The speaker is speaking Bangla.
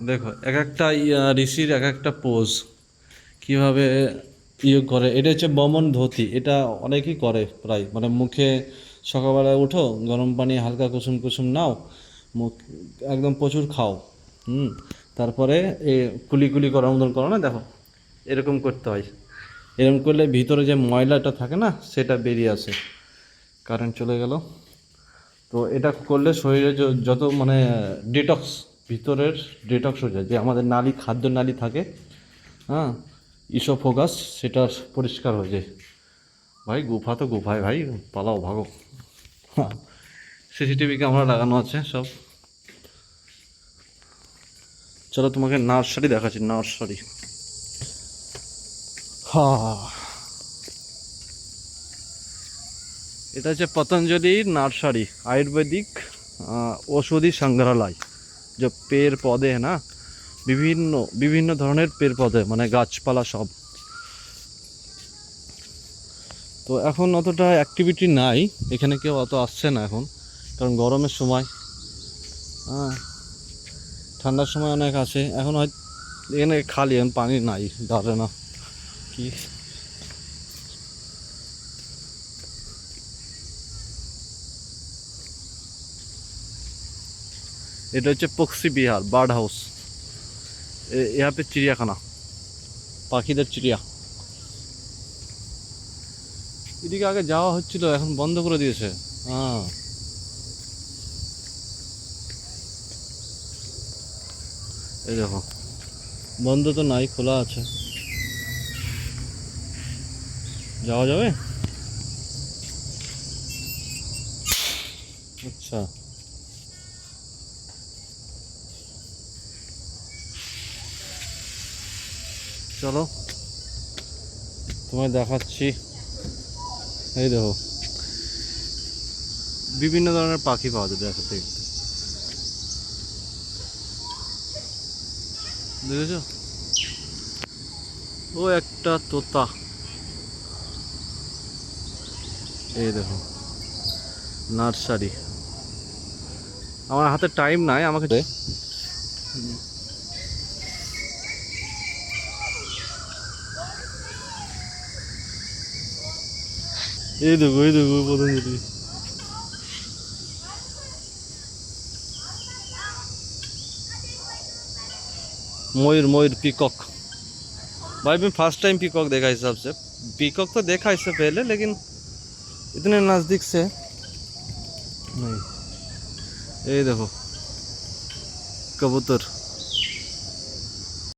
দেখো এক একটা ঋষির এক একটা পোজ কিভাবে করে। এটা হচ্ছে বমন ধুতি, এটা অনেকেই করে প্রায়, মানে মুখে সকালবেলায় উঠো, গরম পানি হালকা কুসুম কুসুম নাও, মুখ একদম প্রচুর খাও। হুম। তারপরে এ কুলি কুলি করার মতন করো না, দেখো এরকম করতে হয়। এরকম করলে ভিতরে যে ময়লাটা থাকে না সেটা বেরিয়ে আসে। কারেন্ট চলে গেল। তো এটা করলে শরীরে যত মানে ডিটক্স, ভিতরের ডিটক্স হয়ে যায়, যে আমাদের নালী, খাদ্য নালী থাকে, হ্যাঁ, ইসোফোগাস, সেটা পরিষ্কার হয়ে যায়। ভাই গুফা তো গুফায় ভাই, পালাও ভাগো। হ্যাঁ, সিসিটিভি ক্যামেরা লাগানো আছে সব। চলো তোমাকে নার্সারি দেখাচ্ছি, নার্সারি। হ্যাঁ, এটা হচ্ছে পতঞ্জলি নার্সারি, आयुर्वेदिक औषधि संग्रहालय। जो पेड़ पौधे है ना, বিভিন্ন বিভিন্ন ধরনের পেड़ পৌধে, মানে গাছপালা সব। তো এখন অতটা অ্যাক্টিভিটি নাই এখানে, কেউ অত আসছে না এখন, কারণ গরমের সময়। হ্যাঁ, ঠান্ডার সময় অনেক আসে, এখন হয় এখানে খালি, এখন পানি নাই, দাঁড়ে না কি। এটা হচ্ছে পক্ষী বিহার, বার্ড হাউস। यहाँ पे চিড়িয়াখানা, পাখিদের চিড়িয়া। এদিকে আগে যাওয়া হচ্ছিল, এখন বন্ধ করে দিয়েছে। হ্যাঁ, এই দেখো, বন্ধ তো নাই, খোলা আছে। যাওয়া যাবে? আচ্ছা, চলো তোমায় দেখাচ্ছি। এই দেখো, বিভিন্ন ধরনের পাখি পাওয়া যায়, দেখো দেখতে, দেখেছো? ও একটা তোতা, এই দেখো, নার্সারি। আমার হাতে টাইম নাই, আমাকে এই দেখো পতঞ্জলি। मयूर मयूर पीकॉक। भाई मैं फर्स्ट टाइम पीकॉक देखा हिसाब से। पीकॉक तो देखा इससे पहले, लेकिन इतने नज़दीक से नहीं। ये देखो कबूतर।